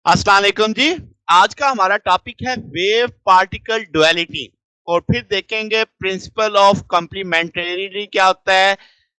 अस्सलाम वालेकुम जी। आज का हमारा टॉपिक है वेव पार्टिकल डुअलिटी और फिर देखेंगे प्रिंसिपल ऑफ कॉम्प्लीमेंटरिटी क्या होता है।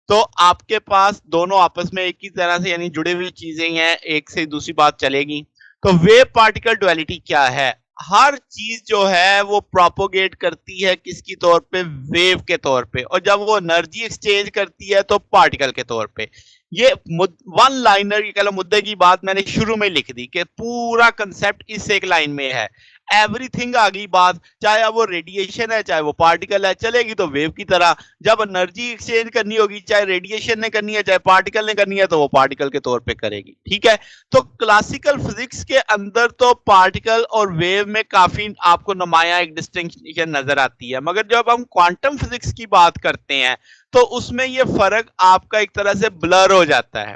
तो आपके पास दोनों आपस में एक ही तरह से यानी जुड़ी हुई चीजें ही हैं, एक से दूसरी बात चलेगी। तो वेव पार्टिकल डुअलिटी क्या है? हर चीज जो है वो प्रोपोगेट करती है किसकी तौर पे? वेव के तौर पे। और जब वो एनर्जी एक्सचेंज करती है तो पार्टिकल के तौर पे। ये वन लाइनर ये कह लो मुद्दे की बात मैंने शुरू में लिख दी कि पूरा कंसेप्ट इस एक लाइन में है। एवरीथिंग आ गई बात, चाहे अब वो रेडिएशन है चाहे वो पार्टिकल है, चलेगी तो वेव की तरह। जब एनर्जी एक्सचेंज करनी होगी, चाहे रेडिएशन ने करनी है चाहे पार्टिकल ने करनी है, तो वो पार्टिकल के तौर पे करेगी। ठीक है। तो क्लासिकल फिजिक्स के अंदर तो पार्टिकल और वेव में काफी आपको नुमाया एक डिस्टिंक्शन नजर आती है, मगर जब हम क्वांटम फिजिक्स की बात करते हैं तो उसमें ये फर्क आपका एक तरह से ब्लर हो जाता है।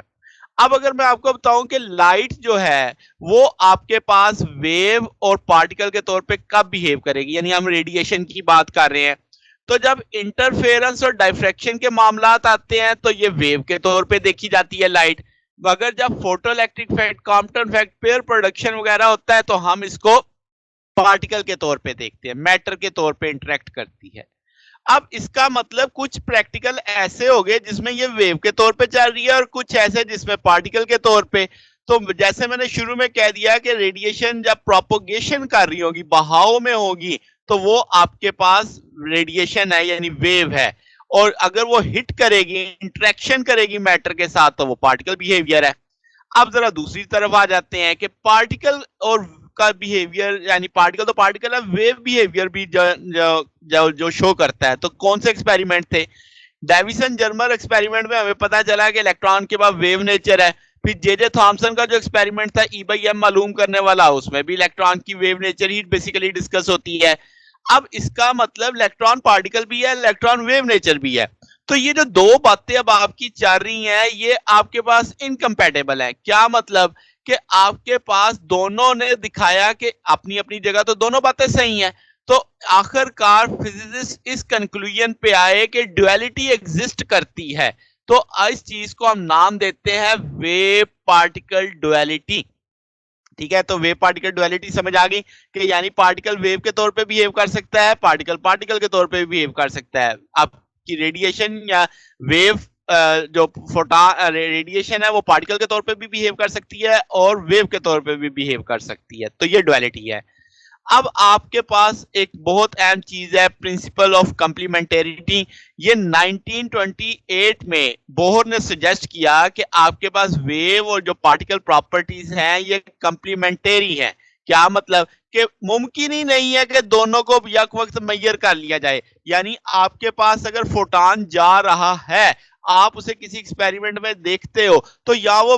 अब अगर मैं आपको बताऊं कि लाइट जो है वो आपके पास वेव और पार्टिकल के तौर पे कब बिहेव करेगी, यानी हम रेडिएशन की बात कर रहे हैं, तो जब इंटरफेरेंस और डाइफ्रैक्शन के मामलात आते हैं तो ये वेव के तौर पे देखी जाती है लाइट। मगर जब photo electric fact, Compton fact, pair production वगैरह होता है तो हम इसको पार्टिकल के तौर पे देखते हैं, मैटर के तौर पे इंटरेक्ट करती है। अब इसका मतलब कुछ प्रैक्टिकल ऐसे हो गए जिसमें ये वेव के तौर पे चल रही है और कुछ ऐसे जिसमें पार्टिकल के तौर पे। तो जैसे मैंने शुरू में कह दिया कि रेडिएशन जब प्रोपोगेशन कर रही होगी, बहाव में होगी, तो वो आपके पास रेडिएशन है यानी वेव है। और अगर वो हिट करेगी, इंटरेक्शन करेगी मैटर के साथ, तो वो पार्टिकल बिहेवियर है। अब जरा दूसरी तरफ आ जाते हैं कि पार्टिकल और का बिहेवियर, यानी पार्टिकल तो पार्टिकल है, वेव बिहेवियर भी जो शो करता है। तो कौन से एक्सपेरिमेंट थे? डेविसन जर्मर एक्सपेरिमेंट में हमें पता चला कि इलेक्ट्रॉन के पास वेव नेचर है। फिर जे जे थॉमसन का जो एक्सपेरिमेंट था ई बाई एम मालूम करने वाला, उसमें भी इलेक्ट्रॉन की वेव नेचर ही बेसिकली डिस्कस होती है। अब इसका मतलब इलेक्ट्रॉन पार्टिकल भी है, इलेक्ट्रॉन वेव नेचर भी है। तो ये जो दो बातें अब आपकी चल रही हैं ये आपके पास इनकम्पैटिबल है। क्या मतलब? कि आपके पास दोनों ने दिखाया कि अपनी अपनी जगह तो दोनों बातें सही हैं। तो आखिरकार फिजिसिस्ट इस कंक्लूजन पे आए कि ड्युअलिटी एग्जिस्ट करती है। तो इस चीज को हम नाम देते हैं वेव पार्टिकल ड्युअलिटी। ठीक है। तो वेव पार्टिकल डुअलिटी समझ आ गई कि यानी पार्टिकल वेव के तौर पे बिहेव कर सकता है, पार्टिकल पार्टिकल के तौर पे बिहेव कर सकता है। आपकी रेडिएशन या वेव, जो फोटॉन रेडिएशन है वो पार्टिकल के तौर पे भी बिहेव कर सकती है और वेव के तौर पे भी बिहेव कर सकती है। तो ये डुअलिटी है। अब आपके पास एक बहुत अहम चीज है, प्रिंसिपल ऑफ कॉम्प्लीमेंटेरिटी। ये 1928 में बोहर ने सजेस्ट किया कि आपके पास वेव और जो पार्टिकल प्रॉपर्टीज हैं ये कॉम्प्लीमेंटेरी हैं। क्या मतलब? कि मुमकिन ही नहीं है कि दोनों को यक वक्त मैयर कर लिया जाए। यानी आपके पास अगर फोटॉन जा रहा है, आप उसे किसी एक्सपेरिमेंट में देखते हो, तो या वो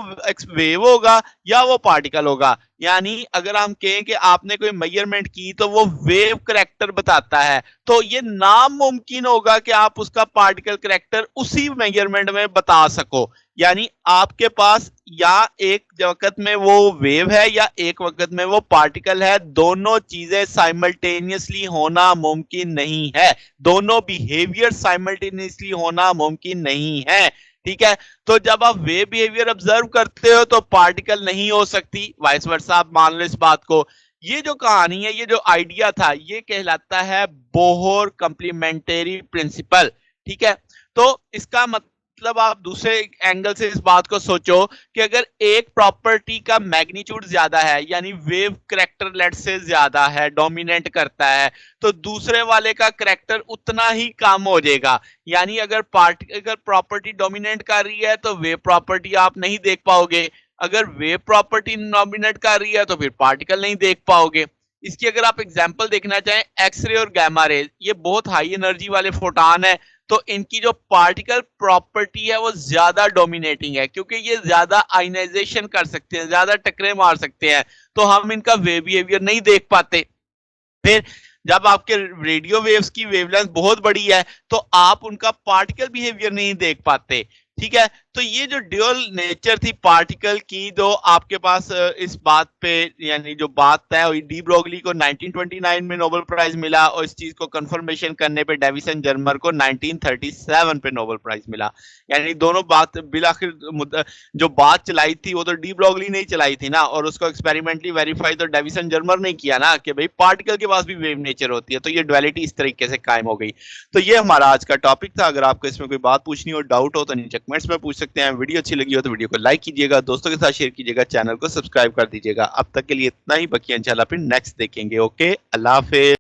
वेव होगा या वो पार्टिकल होगा। यानी अगर हम कहें कि आपने कोई मेजरमेंट की तो वो वेव करेक्टर बताता है, तो ये नामुमकिन होगा कि आप उसका पार्टिकल करेक्टर उसी मेजरमेंट में बता सको। यानी आपके पास या एक वक्त में वो वेव है या एक वक्त में वो पार्टिकल है, दोनों चीजें साइमल्टेनियसली होना मुमकिन नहीं है। दोनों बिहेवियर साइमल्टेनियसली होना मुमकिन नहीं है। ठीक है। तो जब आप वेव बिहेवियर ऑब्जर्व करते हो तो पार्टिकल नहीं हो सकती, वाइस वर्सा। आप मान लो इस बात को। ये जो कहानी है, ये जो आइडिया था, ये कहलाता है बोहर कॉम्प्लीमेंटरी प्रिंसिपल। ठीक है। तो इसका मतलब आप दूसरे एंगल से इस बात को सोचो कि अगर एक प्रॉपर्टी का मैग्नीट्यूड ज्यादा है, यानी वेव करेक्टर लेट से ज्यादा है, डोमिनेट करता है, तो दूसरे वाले का करेक्टर उतना ही कम हो जाएगा। यानी अगर पार्टिकल प्रॉपर्टी डोमिनेट कर रही है तो वेव प्रॉपर्टी आप नहीं देख पाओगे। अगर वेव प्रॉपर्टी डोमिनेट कर रही है तो फिर पार्टिकल नहीं देख पाओगे। इसकी अगर आप एग्जांपल देखना चाहें, एक्सरे और गामा रे, ये बहुत हाई एनर्जी वाले फोटॉन है। तो इनकी जो पार्टिकल प्रॉपर्टी है वो ज्यादा डोमिनेटिंग है, क्योंकि ये ज्यादा आयनाइजेशन कर सकते हैं, ज्यादा टकरे मार सकते हैं, तो हम इनका वेव बिहेवियर नहीं देख पाते। फिर जब आपके रेडियो वेव्स की वेवलेंथ बहुत बड़ी है तो आप उनका पार्टिकल बिहेवियर नहीं देख पाते। ठीक है। तो ये जो ड्यूअल नेचर थी पार्टिकल की, जो आपके पास इस बात पे यानी जो बात तय हुई, डी ब्रोगली को 1929 में नोबेल प्राइज मिला और इस चीज को कंफर्मेशन करने पे डेविसन जर्मर को 1937 पे नोबेल प्राइज मिला। यानी दोनों बात बिलाखिर जो बात चलाई थी वो तो डी ब्रोगली ने ही चलाई थी ना, और उसको एक्सपेरिमेंटली वेरीफाई तो डेविसन जर्मर ने किया ना कि भाई पार्टिकल के पास भी वेव नेचर होती है। तो ये डुअलिटी इस तरीके से कायम हो गई। तो ये हमारा आज का टॉपिक था। अगर आपको इसमें कोई बात पूछनी हो, डाउट हो तो नीचे कमेंट्स में पूछ सकते हैं। वीडियो अच्छी लगी हो तो वीडियो को लाइक कीजिएगा, दोस्तों के साथ शेयर कीजिएगा, चैनल को सब्सक्राइब कर दीजिएगा। अब तक के लिए इतना ही, बाकी इंशाल्लाह फिर नेक्स्ट देखेंगे। ओके, अल्लाह हाफिज।